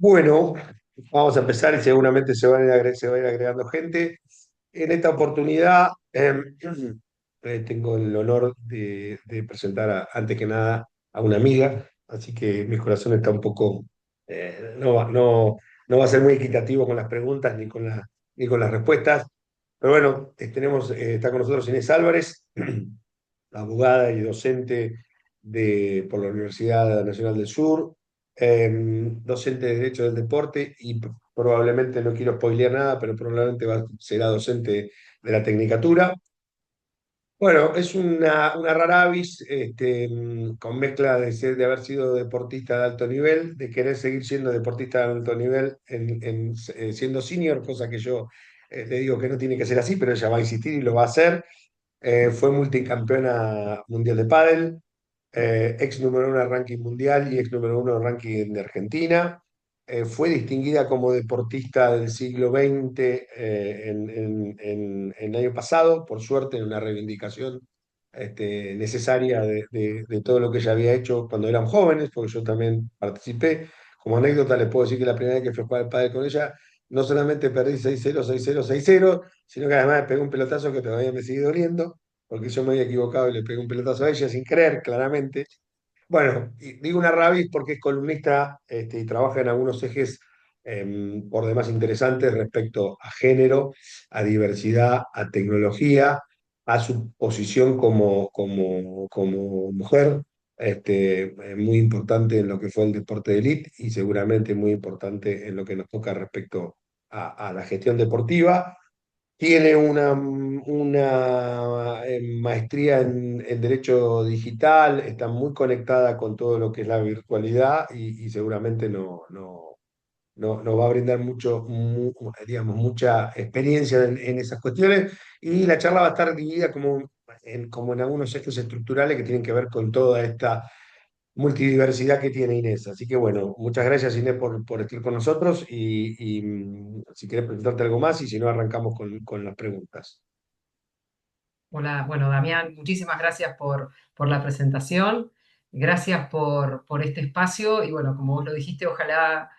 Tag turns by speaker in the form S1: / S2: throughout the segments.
S1: Bueno, vamos a empezar y seguramente se va a ir agregando gente. En esta oportunidad tengo el honor de presentar antes que nada a una amiga, así que mi corazón está un poco, no va a ser muy equitativo con las preguntas ni con las respuestas. Pero bueno, está con nosotros Inés Álvarez, abogada y docente por la Universidad Nacional del Sur, docente de Derecho del Deporte y probablemente, no quiero spoilear nada, pero probablemente será docente de la Tecnicatura. Bueno, es una rara avis con mezcla de haber sido deportista de alto nivel, de querer seguir siendo deportista de alto nivel siendo senior, cosa que yo le digo que no tiene que ser así, pero ella va a insistir y lo va a hacer. Fue multicampeona mundial de pádel, ex número uno de ranking mundial y ex número uno de ranking de Argentina. Fue distinguida como deportista del siglo XX en el año pasado, por suerte, en una reivindicación necesaria de todo lo que ella había hecho cuando eran jóvenes, porque yo también participé. Como anécdota, les puedo decir que la primera vez que fui a jugar al pádel con ella, no solamente perdí 6-0, 6-0, 6-0, sino que además me pegó un pelotazo que todavía me sigue doliendo, porque yo me había equivocado y le pegué un pelotazo a ella sin querer, claramente. Bueno, y digo una ravis porque es columnista y trabaja en algunos ejes por demás interesantes respecto a género, a diversidad, a tecnología, a su posición como mujer, muy importante en lo que fue el deporte de élite y seguramente muy importante en lo que nos toca respecto a la gestión deportiva. Tiene una maestría en Derecho Digital, está muy conectada con todo lo que es la virtualidad y seguramente nos va a brindar digamos, mucha experiencia en esas cuestiones. Y la charla va a estar dividida como en algunos ejes estructurales que tienen que ver con toda esta multidiversidad que tiene Inés. Así que bueno, muchas gracias Inés por estar con nosotros y si querés presentarte algo más y si no arrancamos con las preguntas.
S2: Hola, bueno, Damián, muchísimas gracias por la presentación, gracias por este espacio y bueno, como vos lo dijiste, ojalá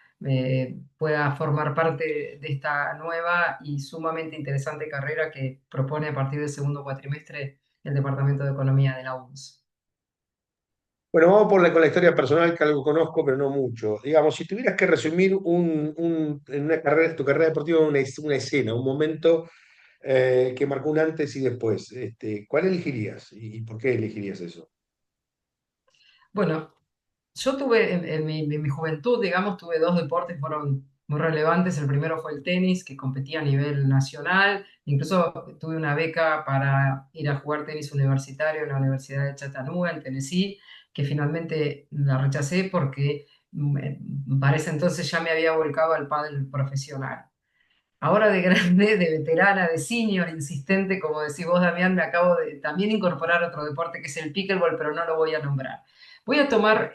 S2: pueda formar parte de esta nueva y sumamente interesante carrera que propone a partir del segundo cuatrimestre el Departamento de Economía de la UNS.
S1: Bueno, vamos con la historia personal que algo conozco, pero no mucho. Digamos, si tuvieras que resumir en una carrera, tu carrera deportiva una escena, un momento que marcó un antes y después, ¿cuál elegirías y por qué elegirías eso?
S2: Bueno, yo tuve en mi juventud, digamos, tuve dos deportes que fueron muy relevantes. El primero fue el tenis, que competía a nivel nacional. Incluso tuve una beca para ir a jugar tenis universitario en la Universidad de Chattanooga, en Tennessee, que finalmente la rechacé porque para ese entonces ya me había volcado al pádel profesional. Ahora de grande, de veterana, de senior, insistente, como decís vos, Damián, me acabo de también incorporar otro deporte que es el pickleball, pero no lo voy a nombrar. Voy a tomar,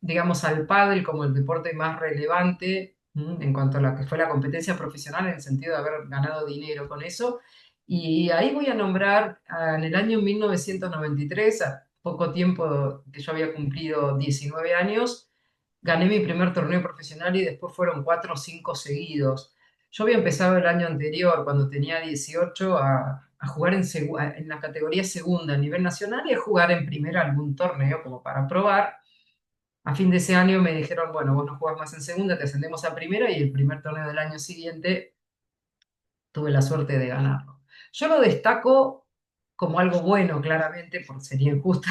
S2: digamos, al pádel como el deporte más relevante en cuanto a lo que fue la competencia profesional, en el sentido de haber ganado dinero con eso. Y ahí voy a nombrar en el año 1993, a poco tiempo que yo había cumplido 19 años, gané mi primer torneo profesional y después fueron 4 o 5 seguidos. Yo había empezado el año anterior, cuando tenía 18, a jugar en la categoría segunda a nivel nacional y a jugar en primera algún torneo como para probar. A fin de ese año me dijeron, bueno, vos no jugás más en segunda, te ascendemos a primera y el primer torneo del año siguiente tuve la suerte de ganarlo. Yo lo destaco como algo bueno, claramente, porque sería injusta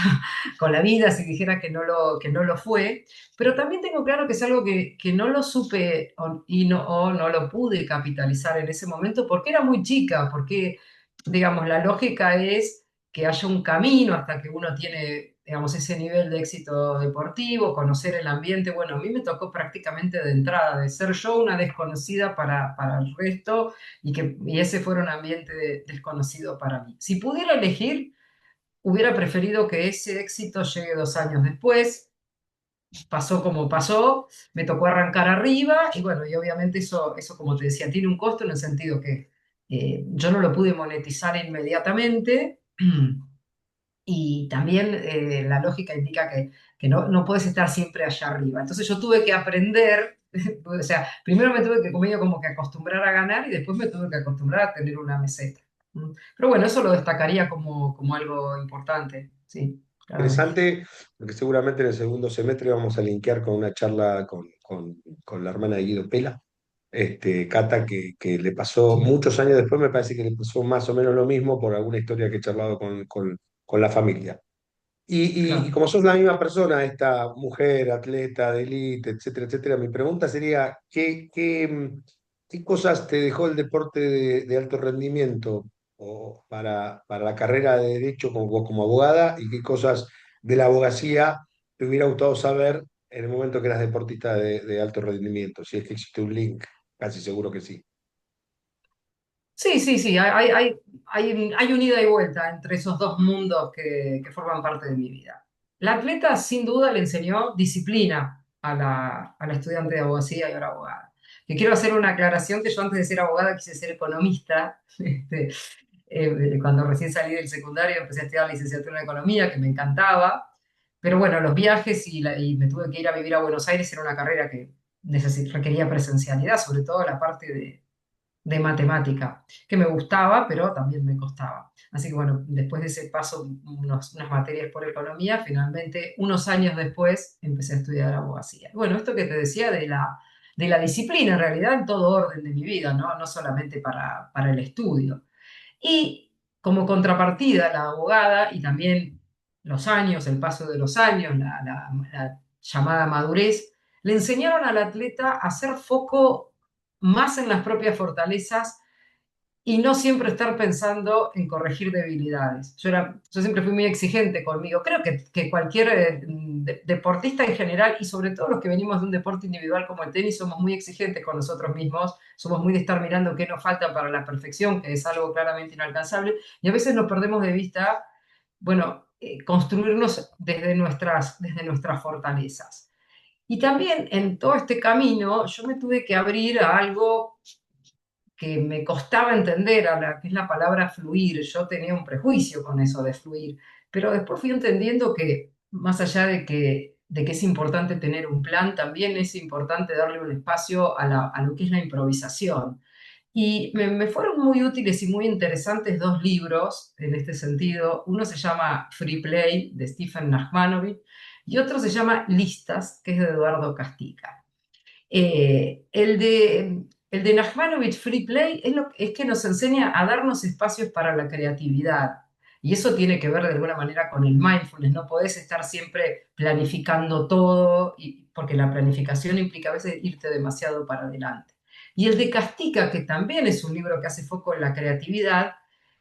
S2: con la vida si dijera que no lo fue, pero también tengo claro que es algo que no lo supe o no lo pude capitalizar en ese momento porque era muy chica, porque, digamos, la lógica es que haya un camino hasta que uno tiene, digamos, ese nivel de éxito deportivo, conocer el ambiente. Bueno, a mí me tocó prácticamente de entrada, de ser yo una desconocida para el resto y ese fuera un ambiente desconocido para mí. Si pudiera elegir, hubiera preferido que ese éxito llegue 2 años después. Pasó como pasó, me tocó arrancar arriba y bueno, y obviamente eso como te decía, tiene un costo en el sentido que yo no lo pude monetizar inmediatamente. Y también la lógica indica que no puedes estar siempre allá arriba. Entonces yo tuve que aprender O sea, primero me tuve que medio como que acostumbrar a ganar y después me tuve que acostumbrar a tener una meseta. Pero bueno, eso lo destacaría como algo importante, sí, claramente.
S1: Interesante, porque seguramente en el segundo semestre vamos a linkear con una charla con la hermana de Guido Pela, Cata, que le pasó
S2: Sí,
S1: muchos años después, me parece que le pasó más o menos lo mismo por alguna historia que he charlado con la familia. Y
S2: claro.
S1: como sos la misma persona, esta mujer, atleta de élite, etcétera, etcétera, mi pregunta sería, ¿qué cosas te dejó el deporte de alto rendimiento o para la carrera de derecho como abogada y qué cosas de la abogacía te hubiera gustado saber en el momento que eras deportista de alto rendimiento? Si es que existe un link, casi seguro que sí.
S2: Sí, sí, sí, hay un ida y vuelta entre esos dos mundos que forman parte de mi vida. La atleta sin duda le enseñó disciplina a la estudiante de abogacía y ahora abogada. Que quiero hacer una aclaración que yo antes de ser abogada quise ser economista. Cuando recién salí del secundario empecé a estudiar licenciatura en economía, que me encantaba. Pero bueno, los viajes y me tuve que ir a vivir a Buenos Aires era una carrera que requería presencialidad, sobre todo la parte de matemática, que me gustaba, pero también me costaba. Así que bueno, después de ese paso, unas materias por economía, finalmente, unos años después, empecé a estudiar abogacía. Bueno, esto que te decía de la disciplina, en realidad, en todo orden de mi vida, ¿no? No solamente para el estudio. Y como contrapartida, la abogada y también los años, el paso de los años, la llamada madurez, le enseñaron al atleta a hacer foco más en las propias fortalezas y no siempre estar pensando en corregir debilidades. Yo siempre fui muy exigente conmigo. Creo que cualquier deportista en general, y sobre todo los que venimos de un deporte individual como el tenis, somos muy exigentes con nosotros mismos, somos muy de estar mirando qué nos falta para la perfección, que es algo claramente inalcanzable, y a veces nos perdemos de vista, bueno, construirnos desde nuestras fortalezas. Y también en todo este camino yo me tuve que abrir a algo que me costaba entender, que es la palabra fluir. Yo tenía un prejuicio con eso de fluir, pero después fui entendiendo que más allá de que es importante tener un plan, también es importante darle un espacio a lo que es la improvisación. Y me fueron muy útiles y muy interesantes dos libros en este sentido. Uno se llama Free Play, de Stephen Nachmanovic, y otro se llama Listas, que es de Eduardo Castica. El de Nachmanovic Free Play es que nos enseña a darnos espacios para la creatividad. Y eso tiene que ver de alguna manera con el mindfulness. No podés estar siempre planificando todo, porque la planificación implica a veces irte demasiado para adelante. Y el de Castica, que también es un libro que hace foco en la creatividad,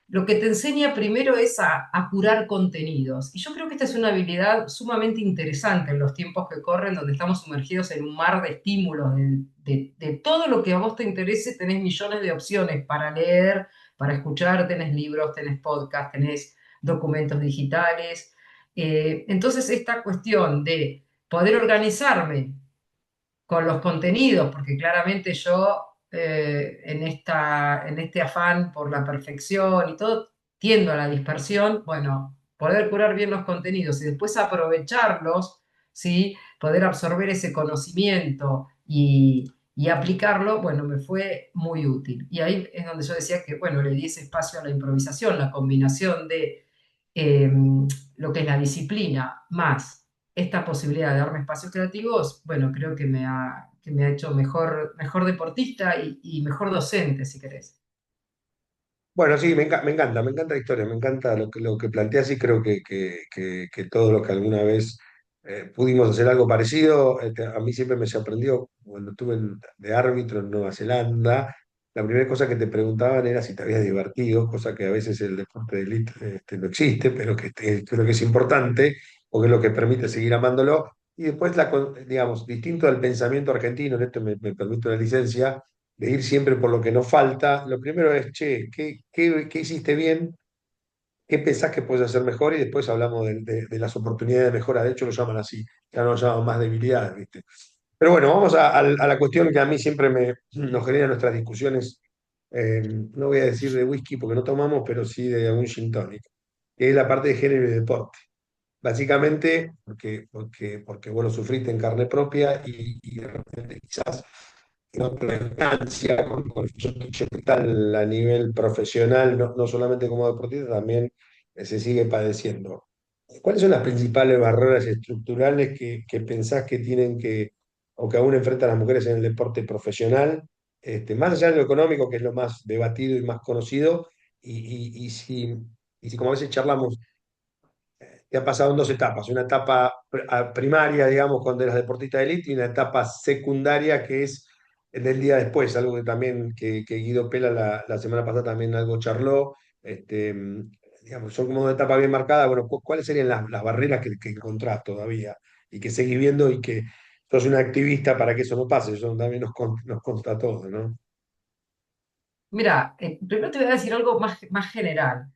S2: lo que te enseña primero es a curar contenidos. Y yo creo que esta es una habilidad sumamente interesante en los tiempos que corren, donde estamos sumergidos en un mar de estímulos, de todo lo que a vos te interese, tenés millones de opciones para leer, para escuchar, tenés libros, tenés podcasts, tenés documentos digitales. Entonces, esta cuestión de poder organizarme con los contenidos, porque claramente yo en este afán por la perfección y todo, tiendo a la dispersión, bueno, poder curar bien los contenidos y después aprovecharlos, ¿sí? Poder absorber ese conocimiento y aplicarlo, bueno, me fue muy útil. Y ahí es donde yo decía que, bueno, le di ese espacio a la improvisación, la combinación de eh, lo que es la disciplina más esta posibilidad de darme espacios creativos, bueno, creo que me ha hecho mejor deportista y mejor docente, si querés.
S1: Bueno, sí, me encanta la historia, me encanta lo que planteas y creo que todo lo que alguna vez pudimos hacer algo parecido, a mí siempre me sorprendió cuando estuve de árbitro en Nueva Zelanda, la primera cosa que te preguntaban era si te habías divertido, cosa que a veces el deporte de élite no existe, pero que creo que es importante porque es lo que permite seguir amándolo. Y después, digamos, distinto al pensamiento argentino, en esto me permito la licencia de ir siempre por lo que nos falta, lo primero es, che, ¿qué hiciste bien? ¿Qué pensás que puedes hacer mejor? Y después hablamos de las oportunidades de mejora. De hecho, lo llaman así, ya no lo llaman más debilidades, ¿viste? Pero bueno, vamos a la cuestión que a mí siempre nos genera nuestras discusiones. No voy a decir de whisky porque no tomamos, pero sí de algún gin tonic, que es la parte de género y deporte. básicamente porque vos lo sufriste en carne propia y de repente quizás en otra instancia, con el tal a nivel profesional, no solamente como deportista, también se sigue padeciendo. ¿Cuáles son las principales barreras estructurales que pensás que tienen o que aún enfrentan las mujeres en el deporte profesional, más allá de lo económico, que es lo más debatido y más conocido, y si como a veces charlamos, que ha pasado en dos etapas, una etapa primaria, digamos, cuando eras deportista de élite, y una etapa secundaria que es del día después, algo que también que Guido Pela la semana pasada también algo charló, digamos, son como una etapa bien marcada. Bueno, ¿cuáles serían las barreras que encontrás todavía y que seguís viendo y que sos una activista para que eso no pase? Eso también nos consta a todos, ¿no?
S2: Mira, primero te voy a decir algo más general.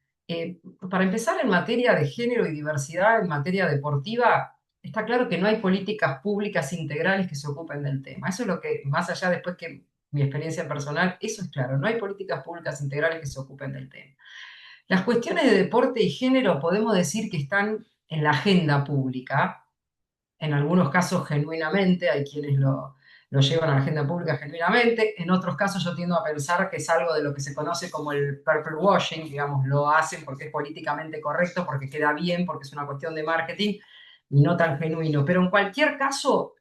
S2: Para empezar, en materia de género y diversidad, en materia deportiva, está claro que no hay políticas públicas integrales que se ocupen del tema. Eso es lo que, más allá después que mi experiencia personal, eso es claro, no hay políticas públicas integrales que se ocupen del tema. Las cuestiones de deporte y género podemos decir que están en la agenda pública, en algunos casos genuinamente, hay quienes lo llevan a la agenda pública genuinamente, en otros casos yo tiendo a pensar que es algo de lo que se conoce como el purple washing, digamos, lo hacen porque es políticamente correcto, porque queda bien, porque es una cuestión de marketing y no tan genuino. Pero en cualquier caso,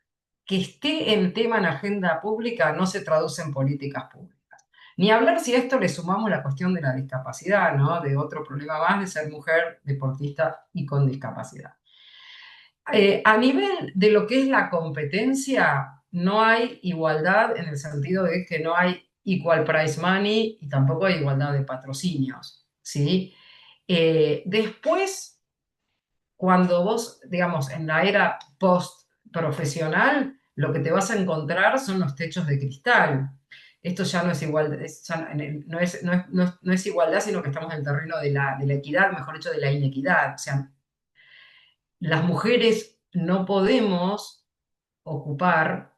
S2: que esté el tema en agenda pública no se traduce en políticas públicas. Ni hablar si a esto le sumamos la cuestión de la discapacidad, ¿no? De otro problema más de ser mujer, deportista y con discapacidad. A nivel de lo que es la competencia, no hay igualdad en el sentido de que no hay equal price money y tampoco hay igualdad de patrocinios, ¿sí? Después, cuando vos, digamos, en la era post-profesional, lo que te vas a encontrar son los techos de cristal. Esto ya no es igualdad, no es igualdad, sino que estamos en el terreno de la equidad, mejor dicho, de la inequidad. O sea, las mujeres no podemos ocupar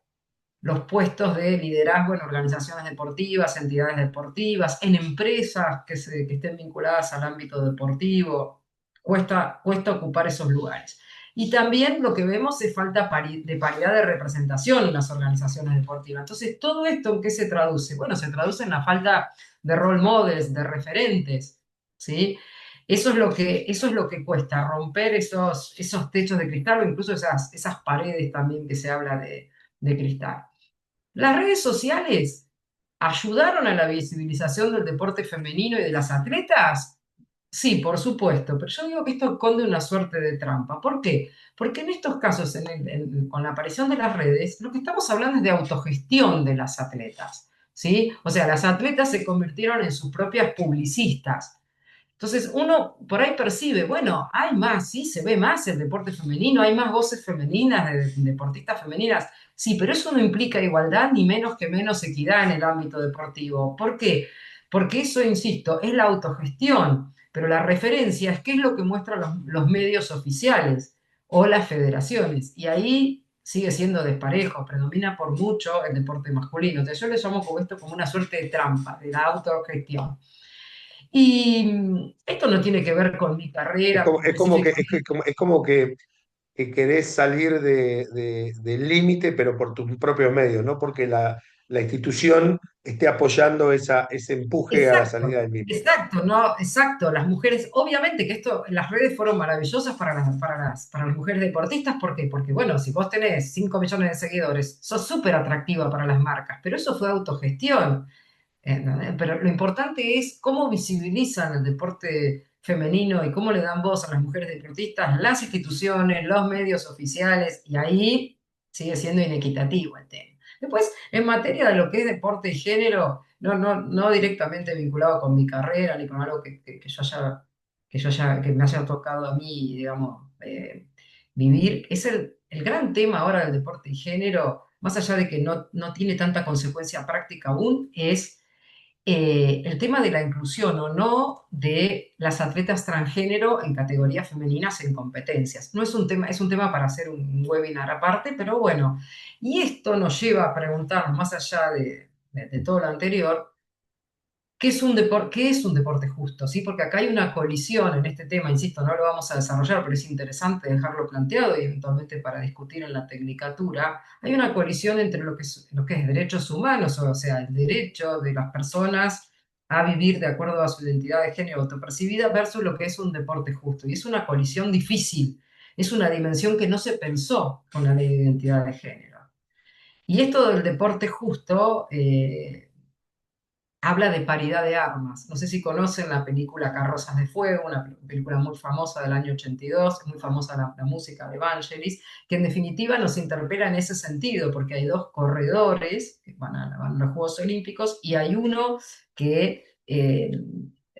S2: los puestos de liderazgo en organizaciones deportivas, entidades deportivas, en empresas que estén vinculadas al ámbito deportivo. Cuesta ocupar esos lugares. Y también lo que vemos es falta de paridad de representación en las organizaciones deportivas. Entonces, ¿todo esto en qué se traduce? Bueno, se traduce en la falta de role models, de referentes, ¿sí? Eso es lo que cuesta, romper esos techos de cristal o incluso esas paredes también que se habla de cristal. Las redes sociales ayudaron a la visibilización del deporte femenino y de las atletas. Sí, por supuesto, pero yo digo que esto esconde una suerte de trampa. ¿Por qué? Porque en estos casos, con la aparición de las redes, lo que estamos hablando es de autogestión de las atletas, ¿sí? O sea, las atletas se convirtieron en sus propias publicistas. Entonces uno por ahí percibe, bueno, hay más, sí, se ve más el deporte femenino, hay más voces femeninas de deportistas femeninas, sí, pero eso no implica igualdad ni menos que menos equidad en el ámbito deportivo. ¿Por qué? Porque eso, insisto, es la autogestión, pero la referencia es qué es lo que muestran los medios oficiales o las federaciones, y ahí sigue siendo desparejo, predomina por mucho el deporte masculino. Entonces yo le llamo como esto como una suerte de trampa, de la autogestión. Y esto no tiene que ver con mi
S1: Es
S2: carrera
S1: como, es como que,
S2: específicamente.
S1: es como que querés salir del límite, pero por tus propios medios, no porque la institución esté apoyando ese empuje a la
S2: Exacto,
S1: salida del mismo.
S2: exacto, no, exacto. Las mujeres, obviamente que esto, las redes fueron maravillosas para las mujeres deportistas. ¿Por qué? Porque, bueno, si vos tenés 5 millones de seguidores, sos súper atractiva para las marcas, pero eso fue autogestión. Pero lo importante es cómo visibilizan el deporte femenino y cómo le dan voz a las mujeres deportistas, las instituciones, los medios oficiales, y ahí sigue siendo inequitativo el tema. Después, en materia de lo que es deporte y género, no directamente vinculado con mi carrera ni con algo que me haya tocado a mí, digamos, vivir, es el gran tema ahora del deporte y género, más allá de que no tiene tanta consecuencia práctica aún, es el tema de la inclusión o no de las atletas transgénero en categorías femeninas en competencias. No es un tema, es un tema para hacer un webinar aparte, pero bueno, y esto nos lleva a preguntarnos, más allá de todo lo anterior, ¿Qué es un deporte justo? ¿Sí? Porque acá hay una colisión en este tema, insisto, no lo vamos a desarrollar, pero es interesante dejarlo planteado y eventualmente para discutir en la tecnicatura. Hay una colisión entre lo que es derechos humanos, o sea, el derecho de las personas a vivir de acuerdo a su identidad de género autopercibida versus lo que es un deporte justo. Y es una colisión difícil, es una dimensión que no se pensó con la ley de identidad de género. Y esto del deporte justo habla de paridad de armas. No sé si conocen la película Carrozas de Fuego, una película muy famosa del año 82, es muy famosa la música de Vangelis, que en definitiva nos interpela en ese sentido, porque hay dos corredores que van a los Juegos Olímpicos y hay uno que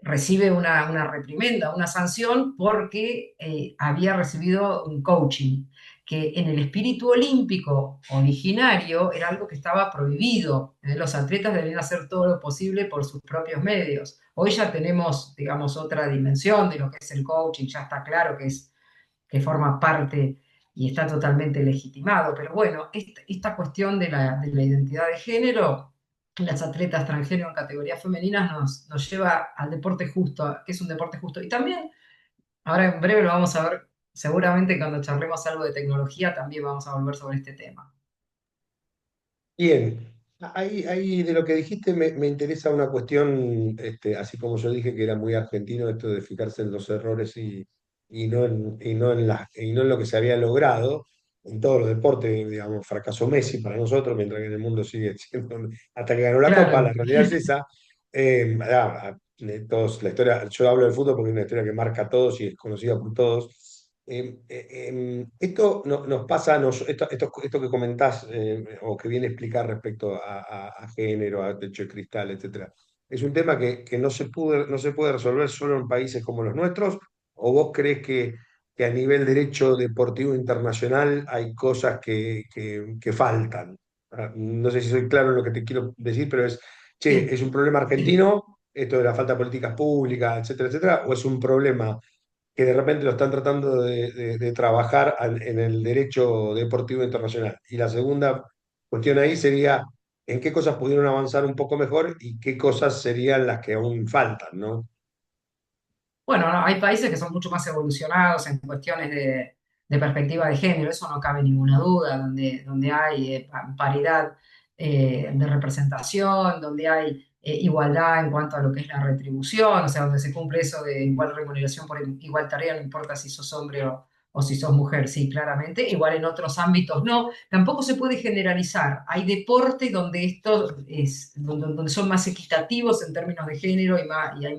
S2: recibe una reprimenda, una sanción, porque había recibido un coaching que en el espíritu olímpico originario era algo que estaba prohibido. Los atletas debían hacer todo lo posible por sus propios medios. Hoy ya tenemos, digamos, otra dimensión de lo que es el coaching, ya está claro que forma parte y está totalmente legitimado. Pero bueno, esta cuestión de la identidad de género, las atletas transgénero en categorías femeninas nos lleva al deporte justo, que es un deporte justo. Y también ahora en breve lo vamos a ver, seguramente cuando charlemos algo de tecnología también vamos a volver sobre este tema.
S1: Bien, ahí de lo que dijiste me interesa una cuestión, así como yo dije que era muy argentino esto de fijarse en los errores y no en lo que se había logrado en todos los deportes, digamos, fracasó Messi para nosotros, mientras que en el mundo sigue siendo, hasta que ganó la Copa, la
S2: Claro,
S1: realidad es esa. La historia, yo hablo del fútbol porque es una historia que marca a todos y es conocida por todos. Esto nos pasa, esto que comentás o que viene a explicar respecto a género, a techo de cristal, etcétera, es un tema que no se puede resolver solo en países como los nuestros, o vos crees que a nivel derecho deportivo internacional hay cosas que faltan. No sé si soy claro en lo que te quiero decir, pero che,
S2: sí.
S1: ¿es un problema argentino, esto de la falta de políticas públicas, etcétera, etcétera, o es un problema que de repente lo están tratando de trabajar en el derecho deportivo internacional? Y la segunda cuestión ahí sería, ¿en qué cosas pudieron avanzar un poco mejor y qué cosas serían las que aún faltan, ¿no?
S2: Bueno, no, hay países que son mucho más evolucionados en cuestiones de perspectiva de género, eso no cabe ninguna duda, donde hay paridad de representación, donde hay igualdad en cuanto a lo que es la retribución, o sea, donde se cumple eso de igual remuneración por igual tarea, no importa si sos hombre o si sos mujer, sí, claramente. Igual en otros ámbitos no. Tampoco se puede generalizar. Hay deportes donde donde son más equitativos en términos de género y hay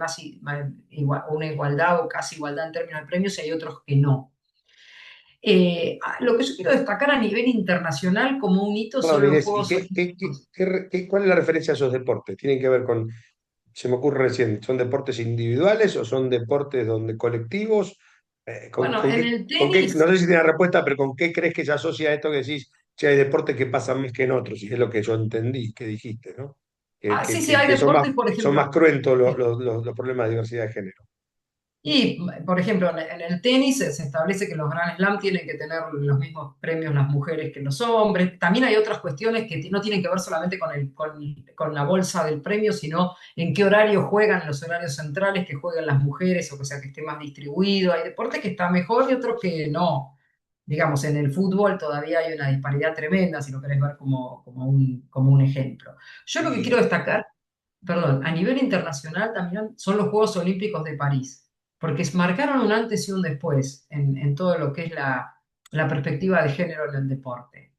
S2: una igualdad o casi igualdad en términos de premios y hay otros que no. Lo que yo quiero destacar a nivel internacional como un hito
S1: Bueno,
S2: son los
S1: Inés, ¿y
S2: Juegos Olímpicos.
S1: cuál es la referencia a esos deportes? ¿Tienen que ver con, se me ocurre recién, son deportes individuales o son deportes donde colectivos?
S2: Bueno, en el
S1: No
S2: tenis.
S1: sé si tiene respuesta, pero ¿con qué crees que se asocia esto que decís, che, hay deportes que pasan más que en otros? Y es lo que yo entendí, que dijiste, ¿no?
S2: Sí, sí, hay
S1: Que
S2: deportes, por
S1: son más
S2: ejemplo.
S1: cruentos los problemas de diversidad de género.
S2: Y, por ejemplo, en el tenis se establece que los Grand Slam tienen que tener los mismos premios las mujeres que los hombres. También hay otras cuestiones que no tienen que ver solamente con la bolsa del premio, sino en qué horario juegan, los horarios centrales que juegan las mujeres, o sea, que esté más distribuido. Hay deportes que están mejor y otros que no. Digamos, en el fútbol todavía hay una disparidad tremenda, si lo querés ver como un ejemplo. Yo lo que quiero
S1: Y
S2: destacar, perdón, a nivel internacional también son los Juegos Olímpicos de París, porque marcaron un antes y un después en todo lo que es la perspectiva de género en el deporte.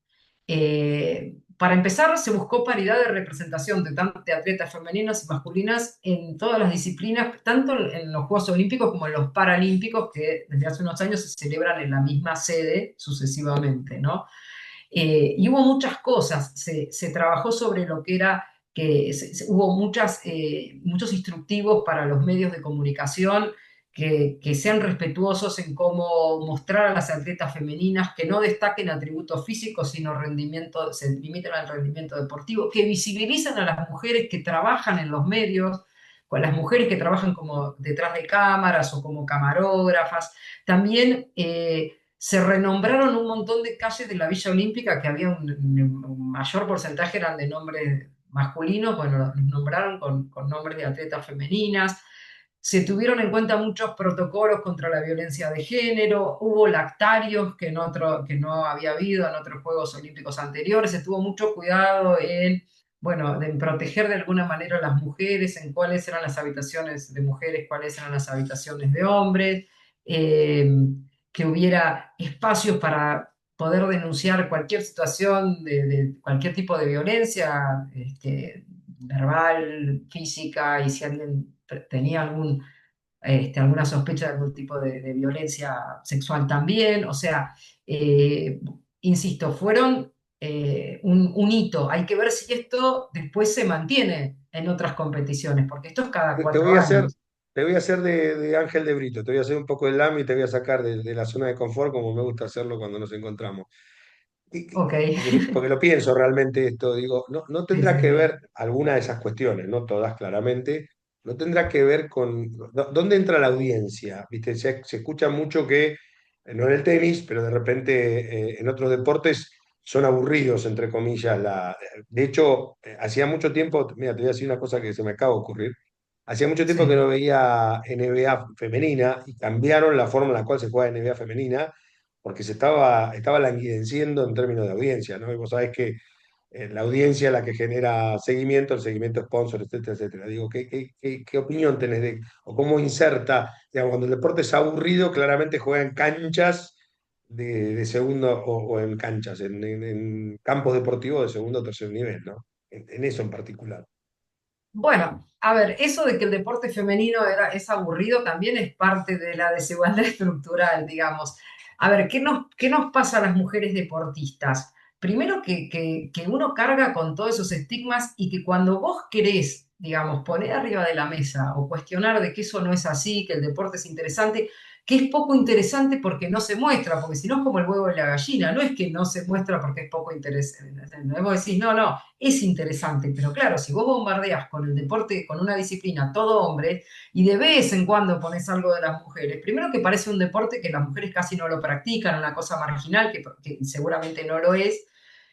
S2: Para empezar, se buscó paridad de representación de atletas femeninas y masculinas en todas las disciplinas, tanto en los Juegos Olímpicos como en los Paralímpicos, que desde hace unos años se celebran en la misma sede sucesivamente, ¿no? Y hubo muchas cosas, se trabajó sobre lo que era, hubo muchos instructivos para los medios de comunicación que sean respetuosos en cómo mostrar a las atletas femeninas, que no destaquen atributos físicos, sino rendimiento, se limiten al rendimiento deportivo, que visibilicen a las mujeres que trabajan en los medios, con las mujeres que trabajan como detrás de cámaras o como camarógrafas. También se renombraron un montón de calles de la Villa Olímpica que había un mayor porcentaje eran de nombres masculinos, bueno, los nombraron con nombres de atletas femeninas. Se tuvieron en cuenta muchos protocolos contra la violencia de género, hubo lactarios que no había habido en otros Juegos Olímpicos anteriores, se tuvo mucho cuidado en, bueno, de proteger de alguna manera a las mujeres, en cuáles eran las habitaciones de mujeres, cuáles eran las habitaciones de hombres, eh, que hubiera espacios para poder denunciar cualquier situación de cualquier tipo de violencia, verbal, física, y si alguien tenía alguna sospecha de algún tipo de violencia sexual también. O sea, eh, insisto, fueron un hito. Hay que ver si esto después se mantiene en otras competiciones, porque esto es cada
S1: Te
S2: cuatro
S1: voy a hacer,
S2: años.
S1: te voy a hacer de Ángel de Brito, te voy a hacer un poco de lame y te voy a sacar de la zona de confort como me gusta hacerlo cuando nos encontramos.
S2: Ok.
S1: Porque lo pienso realmente esto, digo, no
S2: Sí,
S1: tendrá
S2: sí,
S1: que
S2: sí.
S1: ver alguna de esas cuestiones, no todas claramente, no tendrá que ver con dónde entra la audiencia, ¿viste? Se escucha mucho que, no en el tenis, pero de repente en otros deportes son aburridos, entre comillas. De hecho, hacía mucho tiempo, mira, te voy a decir una cosa que se me acaba de ocurrir, hacía mucho tiempo que
S2: Sí.
S1: no veía NBA femenina y cambiaron la forma en la cual se juega NBA femenina porque estaba languideciendo en términos de audiencia, ¿no? Y vos sabés que la audiencia es la que genera seguimiento, el seguimiento sponsor, etcétera, etcétera. Digo, ¿qué opinión tenés o cómo inserta, digamos, cuando el deporte es aburrido, claramente juega en canchas de segundo o en canchas, en campos deportivos de segundo o tercer nivel, ¿no? En eso en particular.
S2: Bueno, a ver, eso de que el deporte femenino es aburrido también es parte de la desigualdad estructural, digamos. A ver, qué nos pasa a las mujeres deportistas? Primero que uno carga con todos esos estigmas y que cuando vos querés, digamos, poner arriba de la mesa o cuestionar de que eso no es así, que el deporte es interesante, que es poco interesante porque no se muestra, porque si no es como el huevo y la gallina, no es que no se muestra porque es poco interesante. Vos decís, no, no, es interesante, pero claro, si vos bombardeás con el deporte, con una disciplina todo hombre, y de vez en cuando pones algo de las mujeres, primero que parece un deporte que las mujeres casi no lo practican, una cosa marginal que seguramente no lo es,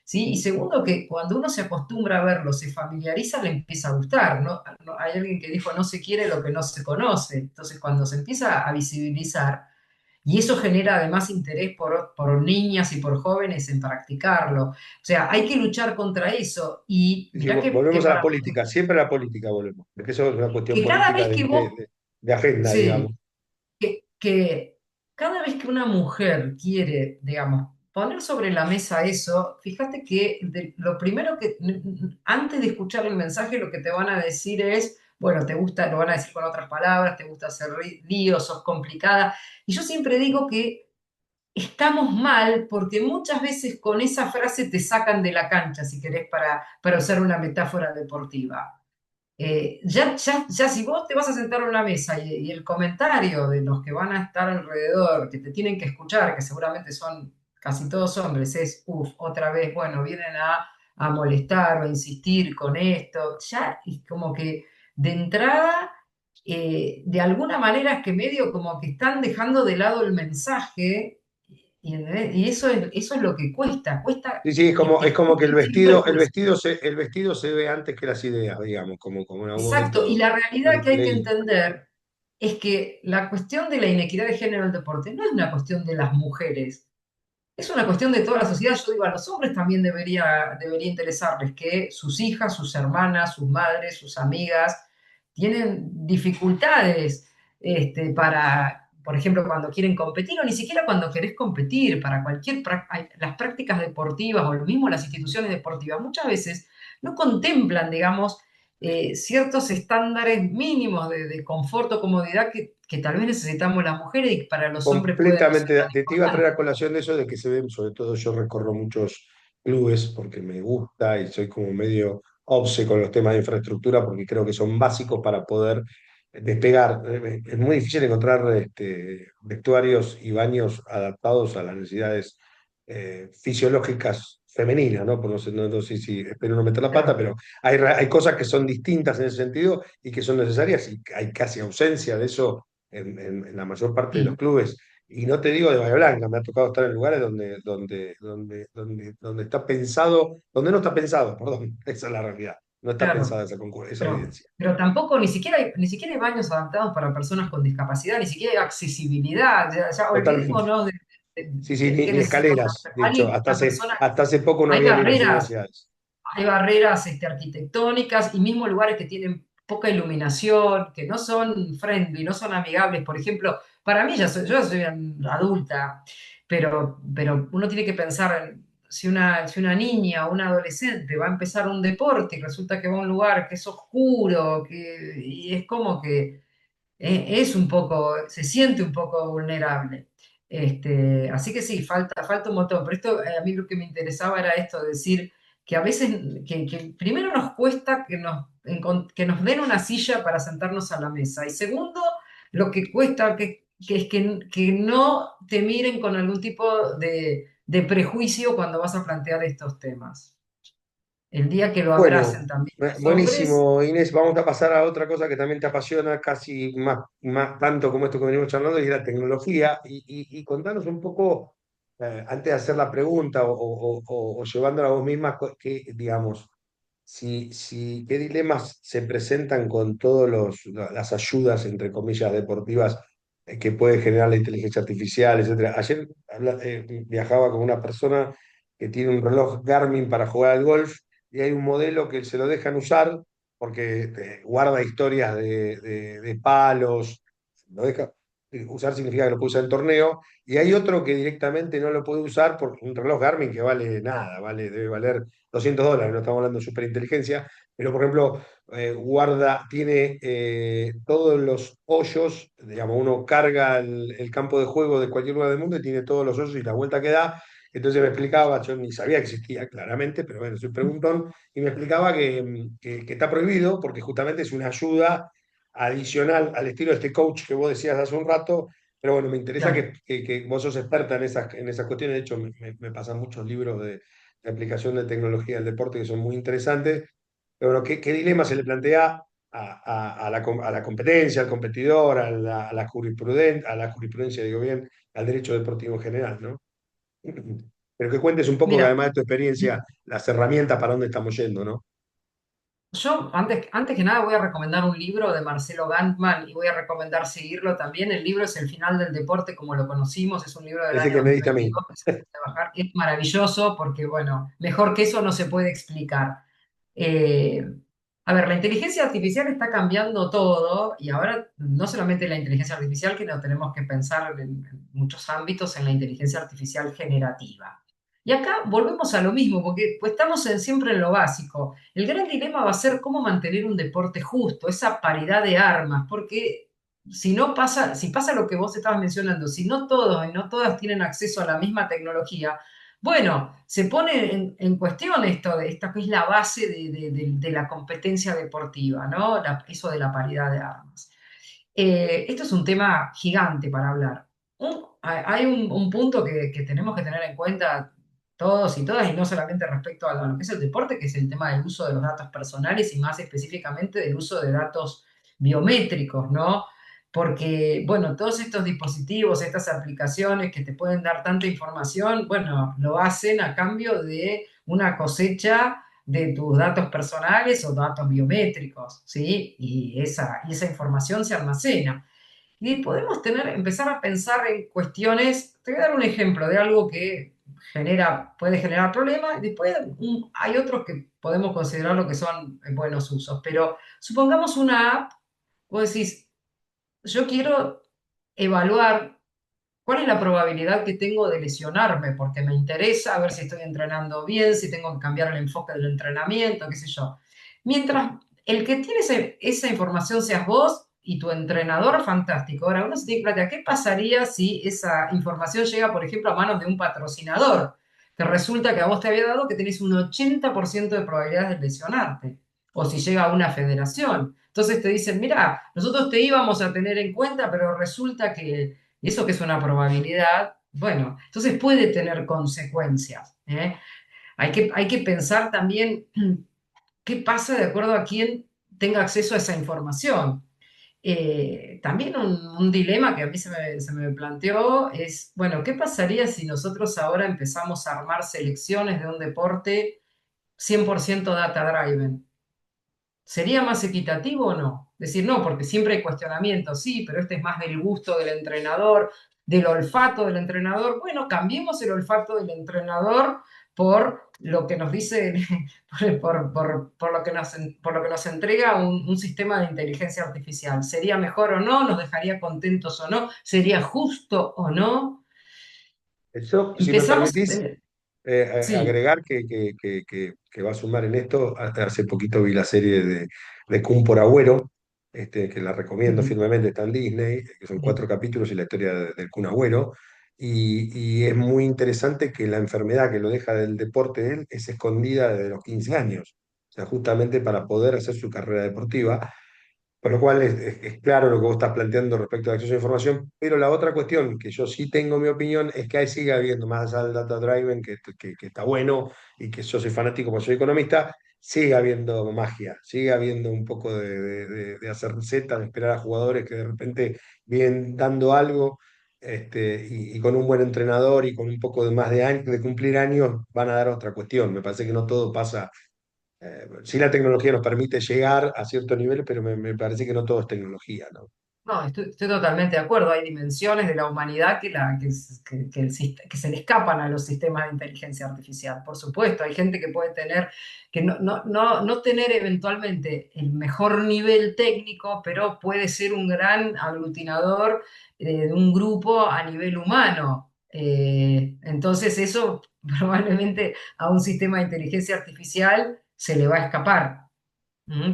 S2: ¿sí? Y segundo que cuando uno se acostumbra a verlo, se familiariza, le empieza a gustar, ¿no? Hay alguien que dijo, no se quiere lo que no se conoce, entonces cuando se empieza a visibilizar, y eso genera además interés por niñas y por jóvenes en practicarlo. O sea, hay que luchar contra eso. Y
S1: Sí,
S2: mirá
S1: volvemos a la política, siempre a la política volvemos, porque eso es una cuestión
S2: que cada
S1: política
S2: vez que vos,
S1: de agenda, digamos.
S2: sí, que cada vez que una mujer quiere, digamos, poner sobre la mesa eso, fíjate que lo primero antes de escuchar el mensaje, lo que te van a decir es, bueno, te gusta, lo van a decir con otras palabras, te gusta hacer líos, sos complicada. Y yo siempre digo que estamos mal porque muchas veces con esa frase te sacan de la cancha, si querés, para usar una metáfora deportiva. Ya si vos te vas a sentar a una mesa y el comentario de los que van a estar alrededor, que te tienen que escuchar, que seguramente son casi todos hombres, es, uff, otra vez, bueno, vienen a molestar o a insistir con esto, ya es como que de entrada, de alguna manera es que medio como que están dejando de lado el mensaje y eso es lo que cuesta, cuesta,
S1: Sí, sí, es como que
S2: escuchen siempre el mensaje.
S1: el vestido se ve antes que las ideas, digamos, como en algún
S2: Exacto, y
S1: momento
S2: la realidad que hay que
S1: leí.
S2: entender es que la cuestión de la inequidad de género en el deporte no es una cuestión de las mujeres, es una cuestión de toda la sociedad. Yo digo, a los hombres también debería interesarles que sus hijas, sus hermanas, sus madres, sus amigas tienen dificultades por ejemplo, cuando quieren competir o ni siquiera cuando querés competir, para las prácticas deportivas o lo mismo las instituciones deportivas, muchas veces no contemplan, digamos, ciertos estándares mínimos de confort o comodidad que tal vez necesitamos las mujeres y que para los hombres pueden no ser
S1: Completamente,
S2: tan
S1: te iba a traer a
S2: importantes.
S1: colación de eso de que se ven, sobre todo yo recorro muchos clubes porque me gusta y soy como medio obse con los temas de infraestructura porque creo que son básicos para poder despegar. Es muy difícil encontrar vestuarios y baños adaptados a las necesidades fisiológicas femeninas, ¿no? Por no sé si espero no meter la pata,
S2: Claro.
S1: pero hay cosas que son distintas en ese sentido y que son necesarias y hay casi ausencia de eso en la mayor parte de los
S2: Sí.
S1: clubes. Y no te digo de Bahía Blanca, me ha tocado estar en lugares donde está pensado, donde no está pensado, perdón, esa es la realidad. no está
S2: claro.
S1: pensada esa
S2: Pero,
S1: audiencia.
S2: pero tampoco, ni siquiera hay baños adaptados para personas con discapacidad, ni siquiera hay accesibilidad. Ya
S1: Totalmente.
S2: olvidémonos
S1: Sí, sí,
S2: qué
S1: ni
S2: necesita
S1: escaleras. De hecho,
S2: una persona.
S1: hasta hace poco no
S2: Hay
S1: había ni en las
S2: barreras,
S1: universidades.
S2: hay barreras arquitectónicas y mismo lugares que tienen poca iluminación, que no son friendly, no son amigables. Por ejemplo, para mí, yo ya soy adulta, pero uno tiene que pensar si una niña o un adolescente va a empezar un deporte y resulta que va a un lugar que es oscuro, y es como que es un poco, se siente un poco vulnerable. Así que sí, falta un montón. Pero esto, a mí lo que me interesaba era esto, decir que a veces, que primero nos cuesta que nos den una silla para sentarnos a la mesa. Y segundo, lo que cuesta que no te miren con algún tipo de prejuicio cuando vas a plantear estos temas. El día que lo abracen
S1: Bueno,
S2: también los hombres,
S1: buenísimo, Inés. Vamos a pasar a otra cosa que también te apasiona casi más tanto como esto que venimos charlando, y es la tecnología. Y contanos un poco, antes de hacer la pregunta o llevándola a vos misma, digamos, qué dilemas se presentan con las ayudas, entre comillas, deportivas que puede generar la inteligencia artificial, etcétera. Ayer viajaba con una persona que tiene un reloj Garmin para jugar al golf y hay un modelo que se lo dejan usar porque guarda historias de palos, lo deja usar significa que lo puede usar en torneo, y hay otro que directamente no lo puede usar por un reloj Garmin que vale nada, debe valer $200, no estamos hablando de superinteligencia, pero por ejemplo, tiene todos los hoyos, digamos, uno carga el campo de juego de cualquier lugar del mundo y tiene todos los hoyos y la vuelta que da. Entonces me explicaba, yo ni sabía que existía claramente, pero bueno, soy preguntón, y me explicaba que está prohibido porque justamente es una ayuda adicional al estilo de este coach que vos decías hace un rato. Pero bueno, me interesa
S2: claro.
S1: que vos sos experta en esas cuestiones. De hecho, me pasan muchos libros de aplicación de tecnología del deporte que son muy interesantes. Pero bueno, ¿qué dilema se le plantea a la competencia, al competidor, a la jurisprudencia, digo bien, al derecho deportivo en general, ¿no? Pero que cuentes un poco,
S2: Mira.
S1: además de tu experiencia, las herramientas para dónde estamos yendo, ¿no?
S2: Yo, antes que nada, voy a recomendar un libro de Marcelo Gantman y voy a recomendar seguirlo también. El libro es El final del deporte como lo conocimos, es un libro del
S1: Ese
S2: año
S1: que me diste a mí.
S2: 2022 que se puede bajar. Es maravilloso porque, bueno, mejor que eso no se puede explicar. Eh, a ver, la inteligencia artificial está cambiando todo y ahora no solamente la inteligencia artificial, que no tenemos que pensar en muchos ámbitos en la inteligencia artificial generativa. Y acá volvemos a lo mismo, porque pues, estamos siempre en lo básico. El gran dilema va a ser cómo mantener un deporte justo, esa paridad de armas, porque si pasa lo que vos estabas mencionando, si no todos y no todas tienen acceso a la misma tecnología, bueno, se pone en cuestión esta que es la base de la competencia deportiva, ¿no? Eso de la paridad de armas. Esto es un tema gigante para hablar. Hay un punto que tenemos que tener en cuenta todos y todas, y no solamente respecto a lo que es el deporte, que es el tema del uso de los datos personales y más específicamente del uso de datos biométricos, ¿no? Porque, bueno, todos estos dispositivos, estas aplicaciones que te pueden dar tanta información, bueno, lo hacen a cambio de una cosecha de tus datos personales o datos biométricos, ¿sí? Y esa información se almacena. Y podemos empezar a pensar en cuestiones, te voy a dar un ejemplo de algo que puede generar problemas, y después hay otros que podemos considerar lo que son buenos usos, pero supongamos una app, vos decís, yo quiero evaluar cuál es la probabilidad que tengo de lesionarme, porque me interesa ver si estoy entrenando bien, si tengo que cambiar el enfoque del entrenamiento, qué sé yo. Mientras el que tiene esa información seas vos y tu entrenador, fantástico. Ahora, uno se tiene que plantear, ¿qué pasaría si esa información llega, por ejemplo, a manos de un patrocinador? Que resulta que a vos te había dado que tenés un 80% de probabilidades de lesionarte. O si llega a una federación. Entonces te dicen, mira, nosotros te íbamos a tener en cuenta, pero resulta que y eso que es una probabilidad, bueno, entonces puede tener consecuencias. ¿Eh? Hay que pensar también qué pasa de acuerdo a quién tenga acceso a esa información. También un dilema que a mí se me planteó es, bueno, ¿qué pasaría si nosotros ahora empezamos a armar selecciones de un deporte 100% data-driven? ¿sería más equitativo o no? Decir, no, porque siempre hay cuestionamientos, sí, pero este es más del gusto del entrenador, del olfato del entrenador. Bueno, cambiemos el olfato del entrenador por lo que nos dice, por lo que nos entrega un sistema de inteligencia artificial. ¿Sería mejor o no? ¿Nos dejaría contentos o no? ¿Sería justo o no?
S1: Eso, si me
S2: Empezamos,
S1: permitís,
S2: sí.
S1: agregar que va a sumar en esto. Hace poquito vi la serie de Kun por Agüero, que la recomiendo
S2: Ujú,
S1: firmemente, está en Disney, que son
S2: ujú.
S1: 4 capítulos y la historia del Kun Agüero. Y es muy interesante que la enfermedad que lo deja del deporte de él es escondida desde los 15 años. O sea, justamente para poder hacer su carrera deportiva. Por lo cual es claro lo que vos estás planteando respecto al acceso a información, pero la otra cuestión, que yo sí tengo mi opinión, es que ahí sigue habiendo, más allá del data driven, que está bueno y que yo soy fanático porque soy economista, sigue habiendo magia, sigue habiendo un poco de hacer recetas, de esperar a jugadores que de repente vienen dando algo, y con un buen entrenador y con un poco de más de años, de cumplir años, van a dar otra cuestión. Me parece que no todo pasa. Sí, la tecnología nos permite llegar a cierto nivel, pero me parece que no todo es tecnología, ¿no?
S2: No, estoy totalmente de acuerdo. Hay dimensiones de la humanidad que se le escapan a los sistemas de inteligencia artificial. Por supuesto, hay gente que puede tener, que no tener eventualmente el mejor nivel técnico, pero puede ser un gran aglutinador de un grupo a nivel humano. Entonces eso probablemente a un sistema de inteligencia artificial se le va a escapar.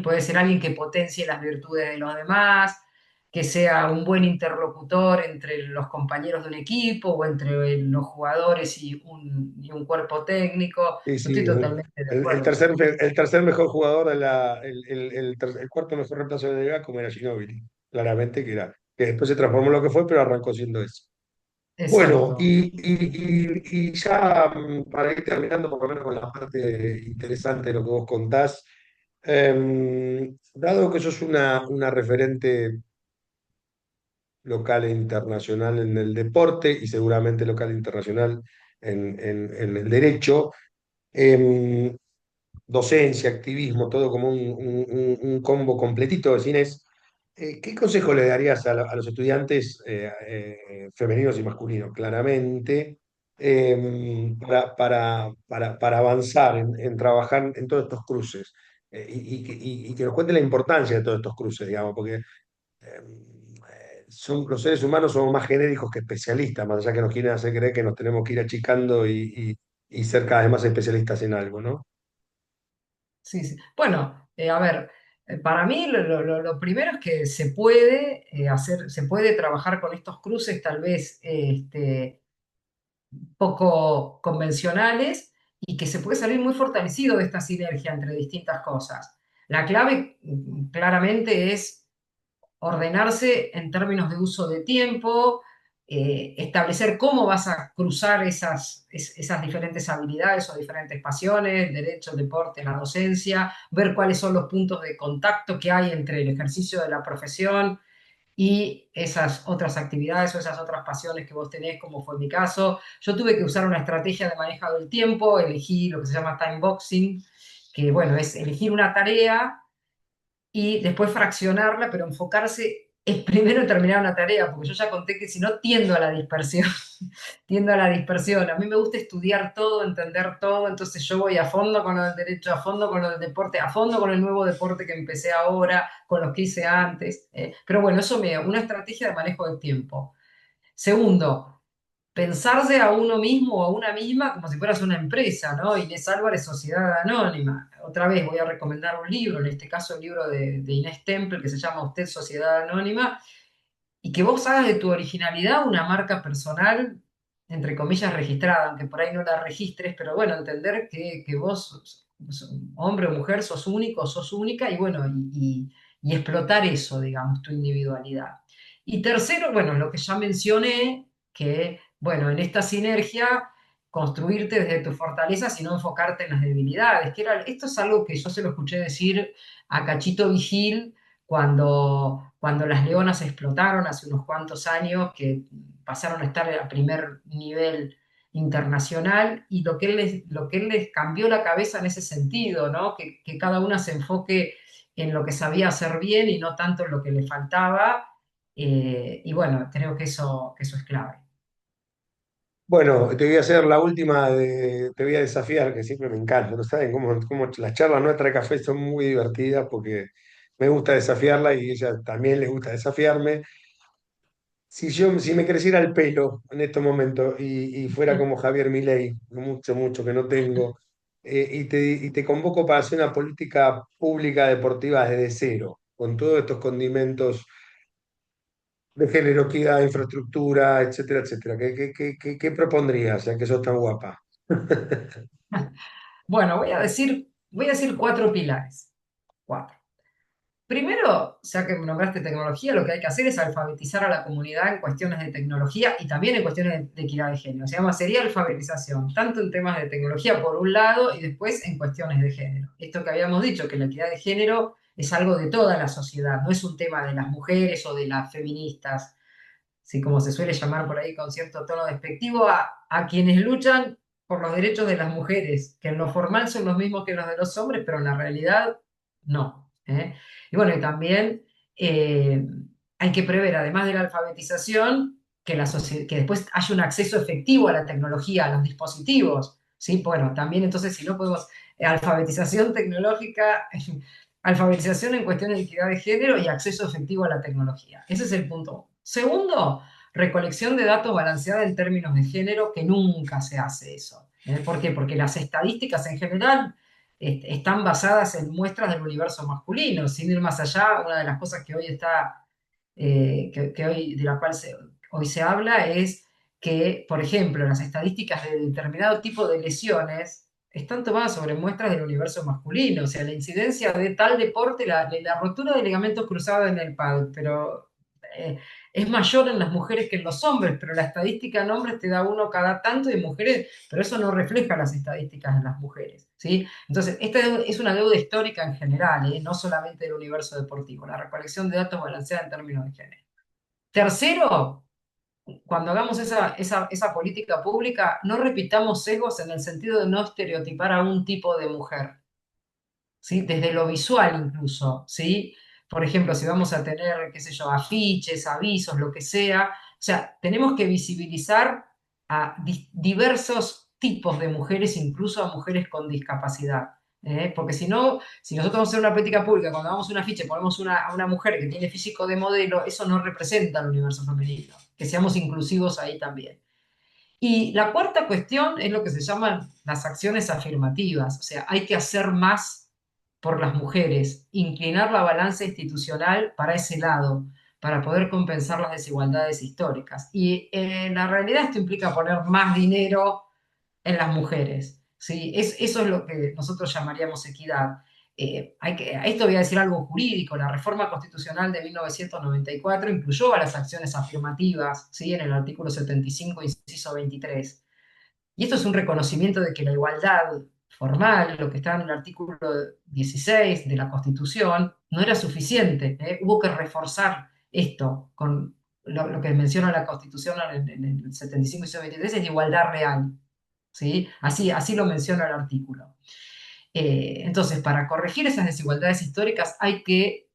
S2: Puede ser alguien que potencie las virtudes de los demás, que sea un buen interlocutor entre los compañeros de un equipo o entre los jugadores y un cuerpo técnico.
S1: Sí,
S2: Yo estoy
S1: sí,
S2: totalmente de acuerdo.
S1: el tercer mejor jugador de el cuarto mejor reemplazo de Liga, como era Ginóbili, claramente que después se transformó en lo que fue, pero arrancó siendo eso. Bueno,
S2: Exacto.
S1: y ya para ir terminando por lo menos con la parte interesante de lo que vos contás, dado que sos una referente local e internacional en el deporte y seguramente local e internacional en el derecho. Em, Docencia, activismo, todo como un combo completito de cines. ¿Qué consejo le darías a los estudiantes femeninos y masculinos, claramente, para avanzar en trabajar en todos estos cruces? Y que nos cuente la importancia de todos estos cruces, digamos, porque los seres humanos somos más genéricos que especialistas, más allá que nos quieren hacer creer que nos tenemos que ir achicando y ser cada vez más especialistas en algo, ¿no?
S2: Sí, sí. Bueno, a ver, para mí lo primero es que se puede hacer, se puede trabajar con estos cruces tal vez poco convencionales y que se puede salir muy fortalecido de esta sinergia entre distintas cosas. La clave claramente es ordenarse en términos de uso de tiempo, establecer cómo vas a cruzar esas diferentes habilidades o diferentes pasiones, derecho, el deporte, la docencia, ver cuáles son los puntos de contacto que hay entre el ejercicio de la profesión y esas otras actividades o esas otras pasiones que vos tenés, como fue mi caso. Yo tuve que usar una estrategia de manejo del tiempo, elegí lo que se llama time boxing, que bueno, es elegir una tarea y después fraccionarla, pero enfocarse es primero en terminar una tarea, porque yo ya conté que si no tiendo a la dispersión, tiendo a la dispersión. A mí me gusta estudiar todo, entender todo, entonces yo voy a fondo con lo del derecho, a fondo con lo del deporte, a fondo con el nuevo deporte que empecé ahora, con los que hice antes. Pero bueno, una estrategia de manejo del tiempo. Segundo, pensarse a uno mismo o a una misma como si fueras una empresa, ¿no? Inés Álvarez, Sociedad Anónima. Otra vez voy a recomendar un libro, en este caso el libro de Inés Temple, que se llama Usted, Sociedad Anónima, y que vos hagas de tu originalidad una marca personal, entre comillas, registrada, aunque por ahí no la registres, pero bueno, entender que vos, hombre o mujer, sos único, sos única, y bueno, y explotar eso, digamos, tu individualidad. Y tercero, bueno, lo que ya mencioné, que, bueno, en esta sinergia, construirte desde tus fortalezas y no enfocarte en las debilidades, esto es algo que yo se lo escuché decir a Cachito Vigil cuando las leonas explotaron hace unos cuantos años, que pasaron a estar a primer nivel internacional, y lo que él les cambió la cabeza en ese sentido, ¿no? Que cada una se enfoque en lo que sabía hacer bien y no tanto en lo que le faltaba. Y bueno, creo que eso es clave.
S1: Bueno, te voy a hacer la última, te voy a desafiar, que siempre me encanta, ¿no saben? Cómo las charlas nuestras de café son muy divertidas porque me gusta desafiarla y ella también le gusta desafiarme. Si me creciera el pelo en estos momentos y fuera como Javier Milei, mucho que no tengo, y te convoco para hacer una política pública deportiva desde cero, con todos estos condimentos de género, equidad, infraestructura, etcétera, etcétera. ¿Qué propondrías, ya que sos tan guapa?
S2: Bueno, voy a decir cuatro pilares. Cuatro. Primero, ya que nombraste tecnología, lo que hay que hacer es alfabetizar a la comunidad en cuestiones de tecnología y también en cuestiones de equidad de género. Se llama, sería alfabetización, tanto en temas de tecnología por un lado y después en cuestiones de género. Esto que habíamos dicho, que la equidad de género es algo de toda la sociedad, no es un tema de las mujeres o de las feministas, así como se suele llamar por ahí con cierto tono despectivo, a quienes luchan por los derechos de las mujeres, que en lo formal son los mismos que los de los hombres, pero en la realidad no. Y bueno, y también eh, hay que prever, además de la alfabetización, que después haya un acceso efectivo a la tecnología, a los dispositivos. ¿Sí? Bueno, también entonces si no podemos, alfabetización tecnológica, alfabetización en cuestiones de equidad de género y acceso efectivo a la tecnología. Ese es el punto uno. Segundo, recolección de datos balanceada en términos de género, que nunca se hace eso. ¿Por qué? Porque las estadísticas en general están basadas en muestras del universo masculino. Sin ir más allá, una de las cosas que hoy está, que hoy, de la cual hoy se habla es que, por ejemplo, las estadísticas de determinado tipo de lesiones están tomadas sobre muestras del universo masculino. O sea, la incidencia de tal deporte, la rotura de ligamentos cruzados en el pádel, pero es mayor en las mujeres que en los hombres, pero la estadística en hombres te da uno cada tanto y mujeres, pero eso no refleja las estadísticas en las mujeres, ¿sí? Entonces, esta es una deuda histórica en general, no solamente del universo deportivo, la recolección de datos balanceada en términos de género. Tercero, cuando hagamos esa política pública, no repitamos sesgos en el sentido de no estereotipar a un tipo de mujer. ¿Sí? Desde lo visual incluso, ¿sí? Por ejemplo, si vamos a tener, qué sé yo, afiches, avisos, lo que sea, o sea, tenemos que visibilizar a diversos tipos de mujeres, incluso a mujeres con discapacidad. Porque si no, si nosotros vamos a hacer una política pública, cuando damos un afiche ponemos a una mujer que tiene físico de modelo, eso no representa el universo femenino. Que seamos inclusivos ahí también. Y la cuarta cuestión es lo que se llaman las acciones afirmativas, o sea, hay que hacer más por las mujeres, inclinar la balanza institucional para ese lado, para poder compensar las desigualdades históricas. Y en la realidad esto implica poner más dinero en las mujeres. ¿Sí? Eso es lo que nosotros llamaríamos equidad. A esto voy a decir algo jurídico. La reforma constitucional de 1994 incluyó a las acciones afirmativas, ¿sí? En el artículo 75, inciso 23. Y esto es un reconocimiento de que la igualdad formal, lo que está en el artículo 16 de la Constitución, no era suficiente. Hubo que reforzar esto con lo que menciona la Constitución en el 75 y 23, es la igualdad real. ¿Sí? Así lo menciona el artículo. Entonces, para corregir esas desigualdades históricas hay que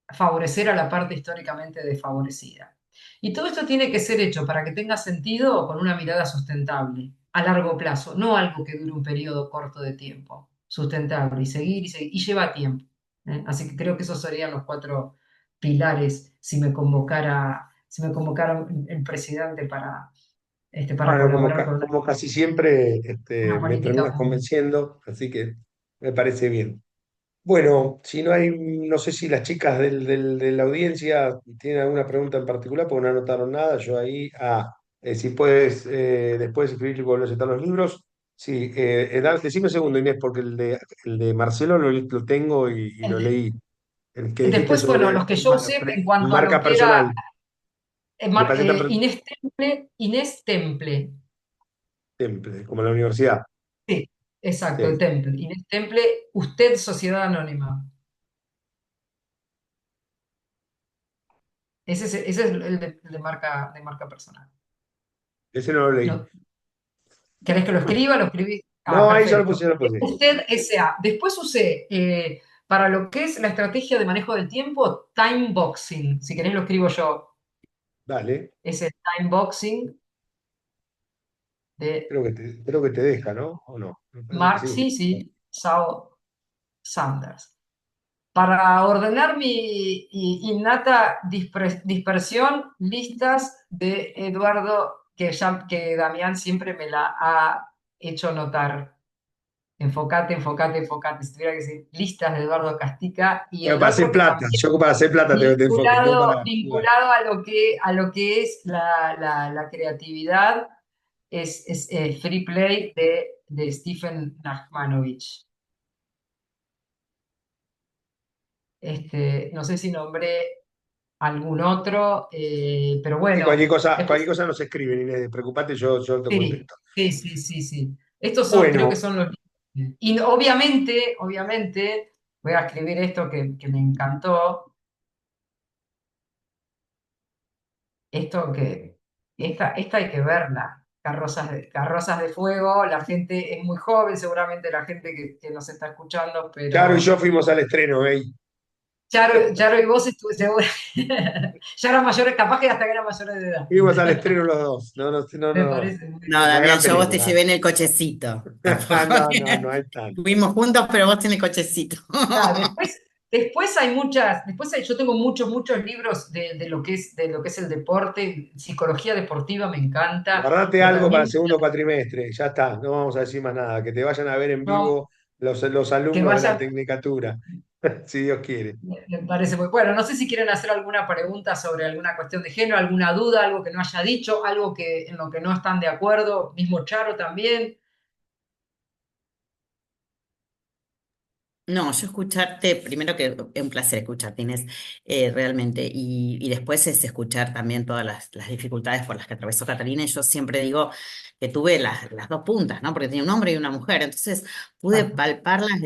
S2: favorecer a la parte históricamente desfavorecida. Y todo esto tiene que ser hecho para que tenga sentido con una mirada sustentable, a largo plazo, no algo que dure un periodo corto de tiempo, sustentable, y seguir, y lleva tiempo. Así que creo que esos serían los cuatro pilares si me convocara el presidente para
S1: Bueno,
S2: colaborar con
S1: como casi siempre,
S2: una
S1: me
S2: política
S1: terminas
S2: pública.
S1: convenciendo, así que me parece bien. Bueno, si no hay, no sé si las chicas de la audiencia tienen alguna pregunta en particular, porque no anotaron nada. Yo ahí, si puedes después escribir y volver a citar los libros. Sí, decime un segundo, Inés, porque el de Marcelo lo tengo y lo leí. El que dijiste
S2: Después, bueno,
S1: sobre
S2: los que yo usé en cuanto a lo
S1: marca
S2: que era
S1: personal. Me parece tan
S2: Inés Temple.
S1: temple, como la universidad.
S2: Sí, exacto, el
S1: Sí.
S2: Temple. Inés Temple, usted, Sociedad Anónima. Ese es el de marca personal.
S1: Ese no lo leí.
S2: ¿No? ¿Querés que lo escriba? Lo escribí. Ah,
S1: No, ahí ya lo
S2: perfecto.
S1: puse, ya lo puse.
S2: Usted S.A. Después usé para lo que es la estrategia de manejo del tiempo, time boxing. Si querés lo escribo yo.
S1: Dale,
S2: Es el time boxing de
S1: creo que te deja, ¿no? ¿O no? Me parece que
S2: Mark,
S1: sí.
S2: sí, sí, Saul Sanders. Para ordenar mi innata dispersión, listas de Eduardo, que Damián siempre me la ha hecho notar. Enfócate, enfócate, enfócate. Si tuviera que decir listas de Eduardo Castica y
S1: Bueno,
S2: el
S1: para hacer
S2: otro que
S1: plata,
S2: también
S1: yo para hacer plata te enfoco, no
S2: vinculado,
S1: para jugar.
S2: vinculado a lo que es la creatividad es Free Play de Stephen Nachmanovich. No sé si nombré algún otro, pero
S1: Sí,
S2: bueno,
S1: cualquier
S2: después,
S1: cosa nos escriben, Inés, preocupate, yo te
S2: sí,
S1: contesto.
S2: sí, sí, sí, sí. Estos son, creo que
S1: Bueno,
S2: son los... Y obviamente, voy a escribir esto que me encantó, esta hay que verla. Carrozas de Fuego, la gente es muy joven, seguramente la gente que nos está escuchando,
S1: Charo y
S2: pero
S1: yo fuimos al estreno, ¿eh?
S2: Charo y vos ya eran mayores, capaz que hasta que eran mayores de edad.
S1: Fuimos al estreno los dos. No, no, no,
S2: Me
S1: no.
S2: parece muy
S3: No,
S1: Una
S2: bien.
S3: Damián,
S1: gran
S3: yo a vos te
S1: película.
S3: llevé en el cochecito. Tampoco.
S1: No, no, no hay tanto.
S3: Fuimos juntos, pero vos tenés cochecito.
S2: Ah, yo tengo muchos libros de lo que es el deporte, psicología deportiva me encanta,
S1: Guardate
S2: pero
S1: algo para el
S2: también
S1: segundo cuatrimestre, ya está, no vamos a decir más nada. Que te vayan a ver en
S2: no,
S1: vivo los
S2: que
S1: alumnos de la
S2: vayan,
S1: Tecnicatura, si Dios quiere.
S2: me parece muy bueno. No sé si quieren hacer alguna pregunta sobre alguna cuestión de género, alguna duda, algo que no haya dicho, algo en lo que no están de acuerdo, mismo Charo también.
S3: No, yo escucharte, primero que es un placer escucharte, Inés, realmente, y después es escuchar también todas las dificultades por las que atravesó Catalina, y yo siempre digo que tuve las dos puntas, ¿no? Porque tenía un hombre y una mujer, entonces pude
S2: Exacto.
S3: palparlas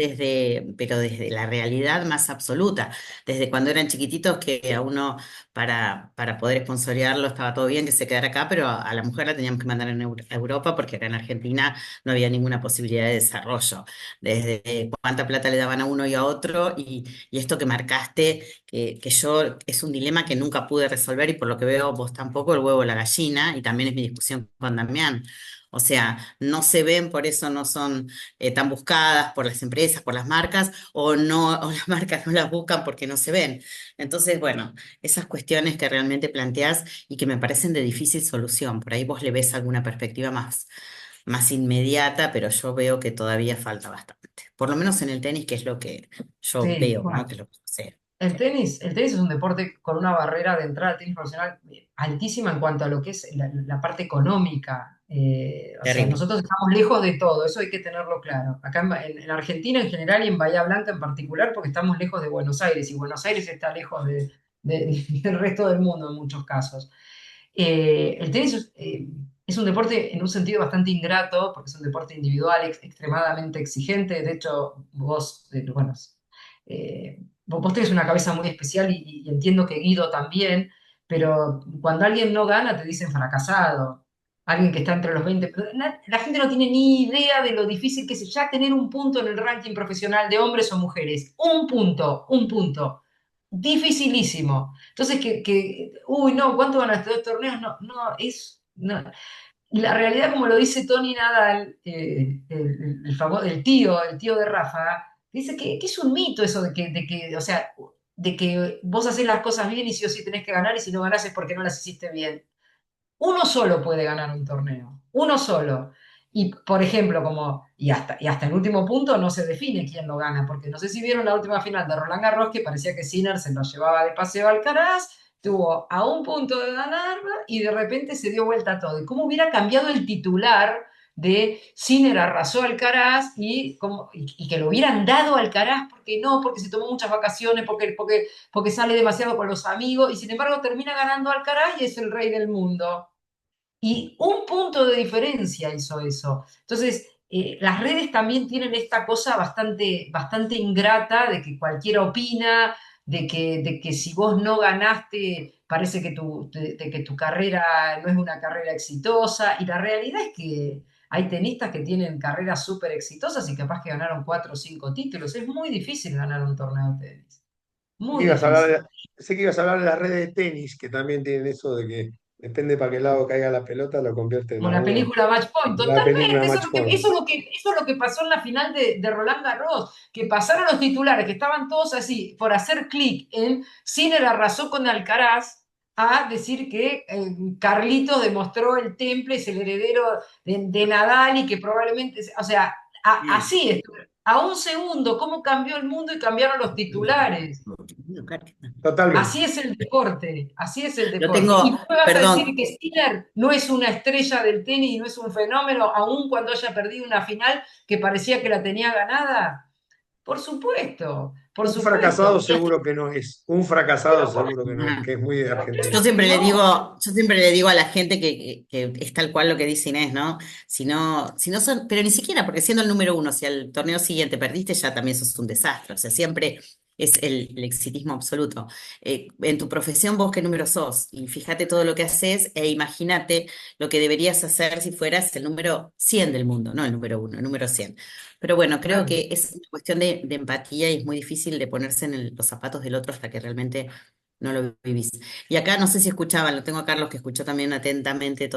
S3: pero desde la realidad más absoluta, desde cuando eran chiquititos que a uno, para poder sponsorearlo estaba todo bien que se quedara acá, pero a la mujer la teníamos que mandar a Europa porque acá en Argentina no había ninguna posibilidad de desarrollo desde cuánta plata le daban a uno y a otro, y esto que marcaste, que yo es un dilema que nunca pude resolver y por lo que veo vos tampoco, el huevo o la gallina, y también es mi discusión con Damián. O sea, no se ven, por eso no son tan buscadas por las empresas, por las marcas, o no, o las marcas no las buscan porque no se ven. Entonces, bueno, esas cuestiones que realmente planteás y que me parecen de difícil solución, por ahí vos le ves alguna perspectiva más inmediata, pero yo veo que todavía falta bastante. Por lo menos en el tenis, que es lo que yo
S2: Sí,
S3: veo, ¿no?
S2: bueno.
S3: Que es lo que sé.
S2: El tenis es un deporte con una barrera de entrada al tenis profesional altísima en cuanto a lo que es la parte económica. O sea,
S3: Terrible.
S2: nosotros estamos lejos de todo, eso hay que tenerlo claro. Acá en Argentina en general y en Bahía Blanca en particular, porque estamos lejos de Buenos Aires y Buenos Aires está lejos del resto del mundo en muchos casos. El tenis es un deporte en un sentido bastante ingrato, porque es un deporte individual extremadamente exigente. De hecho, bueno, vos tenés una cabeza muy especial y entiendo que Guido también, pero cuando alguien no gana te dicen fracasado. Alguien que está entre los 20, pero la gente no tiene ni idea de lo difícil que es ya tener un punto en el ranking profesional de hombres o mujeres. Un punto, un punto. Dificilísimo. Entonces, uy, no, ¿cuánto van a estos torneos? No, no, no. La realidad, como lo dice Tony Nadal, el tío de Rafa, dice que es un mito eso o sea, de que vos haces las cosas bien y sí o sí tenés que ganar y si no ganás es porque no las hiciste bien. Uno solo puede ganar un torneo, uno solo. Y, por ejemplo, y hasta el último punto no se define quién lo gana, porque no sé si vieron la última final de Roland Garros, que parecía que Sinner se lo llevaba de paseo al Alcaraz, tuvo a un punto de ganar y de repente se dio vuelta todo. ¿Y cómo hubiera cambiado el titular de Sinner arrasó a Alcaraz y que lo hubieran dado a Alcaraz? Porque no, porque se tomó muchas vacaciones, porque sale demasiado con los amigos, y sin embargo termina ganando Alcaraz y es el rey del mundo. Y un punto de diferencia hizo eso. Entonces, las redes también tienen esta cosa bastante, bastante ingrata de que cualquiera opina, de que si vos no ganaste, parece que tu carrera no es una carrera exitosa. Y la realidad es que hay tenistas que tienen carreras súper exitosas y capaz que ganaron 4 o 5 títulos. Es muy difícil ganar un torneo de tenis, muy
S1: Ibas a hablar
S2: difícil.
S1: sé que ibas a hablar de las redes de tenis, que también tienen eso de que depende para qué lado caiga la pelota, lo convierten
S2: Como
S1: a
S2: la
S1: uno
S2: película Match Point,
S1: en la película
S2: totalmente. Eso es
S1: Match
S2: lo que,
S1: Point.
S2: eso es lo que pasó en la final de Roland Garros, que pasaron los titulares, que estaban todos así, por hacer clic en Sinner arrasó con Alcaraz, a decir que Carlitos demostró el temple, es el heredero de Nadal y que probablemente, o sea,
S3: Sí.
S2: así es. A un segundo, cómo cambió el mundo y cambiaron los titulares.
S1: Totalmente.
S2: Así es el deporte, así es el
S3: Yo
S2: deporte. Y
S3: tengo,
S2: vos me vas a decir
S3: perdón,
S2: que Sinner no es una estrella del tenis y no es un fenómeno, aun cuando haya perdido una final que parecía que la tenía ganada. Por supuesto, por
S1: Un fracasado
S2: supuesto.
S1: seguro que no es. Un fracasado
S2: Pero por,
S1: seguro que no es,
S3: ajá.
S1: que es muy de
S2: pero
S1: Argentina.
S2: claro que no.
S3: Yo siempre le digo a la gente que es tal cual lo que dice Inés, ¿no? Si no son, pero ni siquiera, porque siendo el número uno, si al torneo siguiente perdiste, ya también sos un desastre. O sea, siempre es el exitismo absoluto. En tu profesión, vos qué número sos, y fíjate todo lo que haces, e imagínate lo que deberías hacer si fueras el número 100 del mundo, no el número uno, el número 100. Pero bueno, creo
S2: Claro.
S3: que es una cuestión de empatía y es muy difícil de ponerse en los zapatos del otro hasta que realmente no lo vivís. Y acá no sé si escuchaban, lo tengo a Carlos que escuchó también atentamente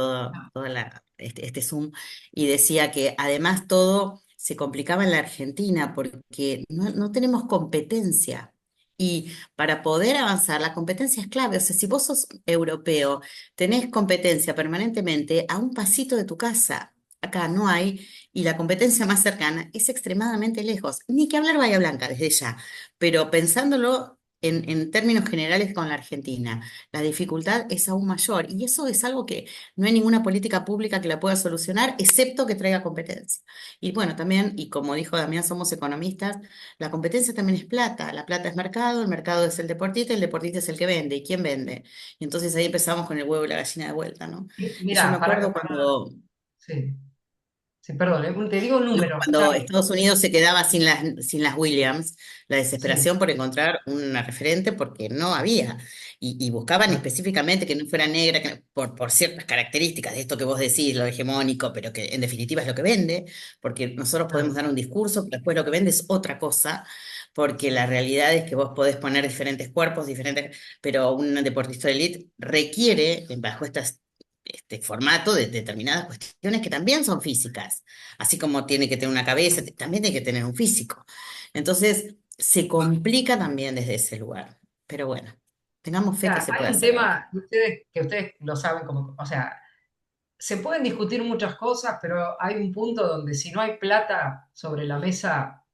S3: este Zoom y decía que además todo se complicaba en la Argentina porque no tenemos competencia. Y para poder avanzar, la competencia es clave. O sea, si vos sos europeo, tenés competencia permanentemente a un pasito de tu casa. Acá no hay, y la competencia más cercana es extremadamente lejos. Ni que hablar Bahía Blanca desde ya, pero pensándolo en términos generales con la Argentina, la dificultad es aún mayor y eso es algo que no hay ninguna política pública que la pueda solucionar, excepto que traiga competencia. Y bueno, también, y como dijo Damián, somos economistas, la competencia también es plata, la plata es mercado, el mercado es el deportista es el que vende, ¿y quién vende? Y entonces ahí empezamos con el huevo y la gallina de vuelta, ¿no? Y yo me
S2: Mira,
S3: acuerdo
S2: sí, sí, perdón, te digo un número,
S3: cuando
S2: escúchame.
S3: Estados Unidos se quedaba sin las Williams, la
S2: Sí,
S3: desesperación por encontrar una referente porque no había. Y buscaban
S2: claro,
S3: específicamente que no fuera negra, por ciertas características de esto que vos decís, lo hegemónico, pero que en definitiva es lo que vende, porque nosotros podemos
S2: claro.
S3: dar un discurso, pero después lo que vende es otra cosa, porque la realidad es que vos podés poner diferentes cuerpos, pero un deportista de élite requiere, bajo este formato, de determinadas cuestiones que también son físicas. Así como tiene que tener una cabeza, también tiene que tener un físico. Entonces, se complica también desde ese lugar. Pero bueno, tengamos fe que
S2: Mira,
S3: se
S2: hay
S3: puede
S2: un
S3: hacer algo.
S2: tema que ustedes lo saben como, o sea, se pueden discutir muchas cosas, pero hay un punto donde si no hay plata sobre la mesa,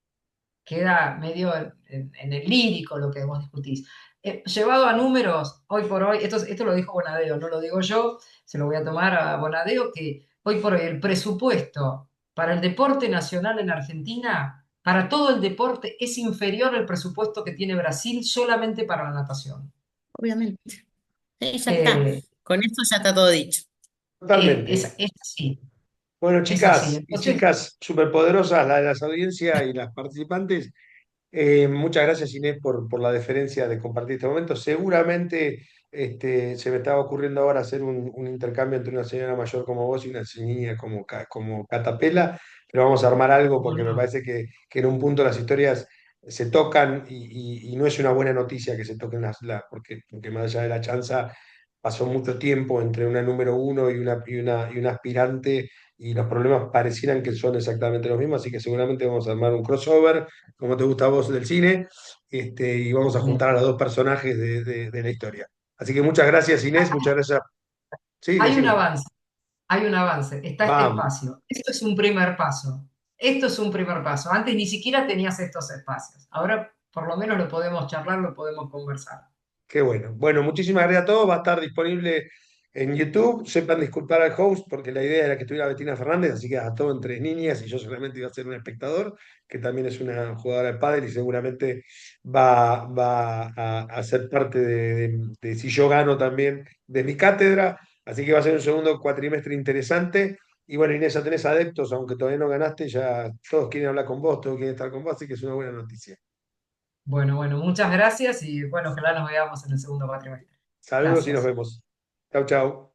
S2: queda medio en el lírico lo que vos discutís. Llevado a números, hoy por hoy, esto lo dijo Bonadeo, no lo digo yo, se lo voy a tomar a Bonadeo, que hoy por hoy el presupuesto para el deporte nacional en Argentina, para todo el deporte, es inferior al presupuesto que tiene Brasil solamente para la natación.
S3: Obviamente. Ya está.
S2: Eh,
S3: Con esto ya está todo dicho.
S1: Totalmente.
S2: es así,
S1: Bueno,
S2: es así.
S1: chicas y
S2: Entonces,
S1: chicas superpoderosas, las audiencias y las participantes, muchas gracias Inés por la deferencia de compartir este momento. Seguramente se me estaba ocurriendo ahora hacer un intercambio entre una señora mayor como vos y una niña como Catapela, pero vamos a armar algo
S2: ¿cómo
S1: porque me
S2: no?
S1: parece que en un punto las historias se tocan y no es una buena noticia que se toquen porque más allá de la chanza pasó mucho tiempo entre una número uno y una aspirante y los problemas parecieran que son exactamente los mismos, así que seguramente vamos a armar un crossover como te gusta a vos del cine, y vamos a juntar a
S2: Bien.
S1: los dos personajes de la historia. Así que muchas gracias, Inés, muchas gracias. Sí,
S2: Hay un
S1: decime.
S2: avance. Hay un avance, está este
S1: Vamos,
S2: espacio. Esto es un primer paso. Esto es un primer paso. Antes ni siquiera tenías estos espacios. Ahora por lo menos lo podemos charlar, lo podemos conversar.
S1: qué bueno. Bueno, muchísimas gracias a todos. Va a estar disponible en YouTube. Sepan disculpar al host porque la idea era que estuviera Betina Fernández, así que a todo entre niñas y yo solamente iba a ser un espectador, que también es una jugadora de pádel y seguramente va a ser parte de si yo gano también de mi cátedra. Así que va a ser un segundo cuatrimestre interesante. Y bueno, Inés, ya tenés adeptos, aunque todavía no ganaste, ya todos quieren hablar con vos, todos quieren estar con vos, así que es una buena noticia.
S2: Bueno, bueno, muchas gracias y bueno, ojalá nos veamos en el segundo cuatrimestre.
S1: Saludos y nos
S2: Gracias.
S1: vemos. Chau, chau.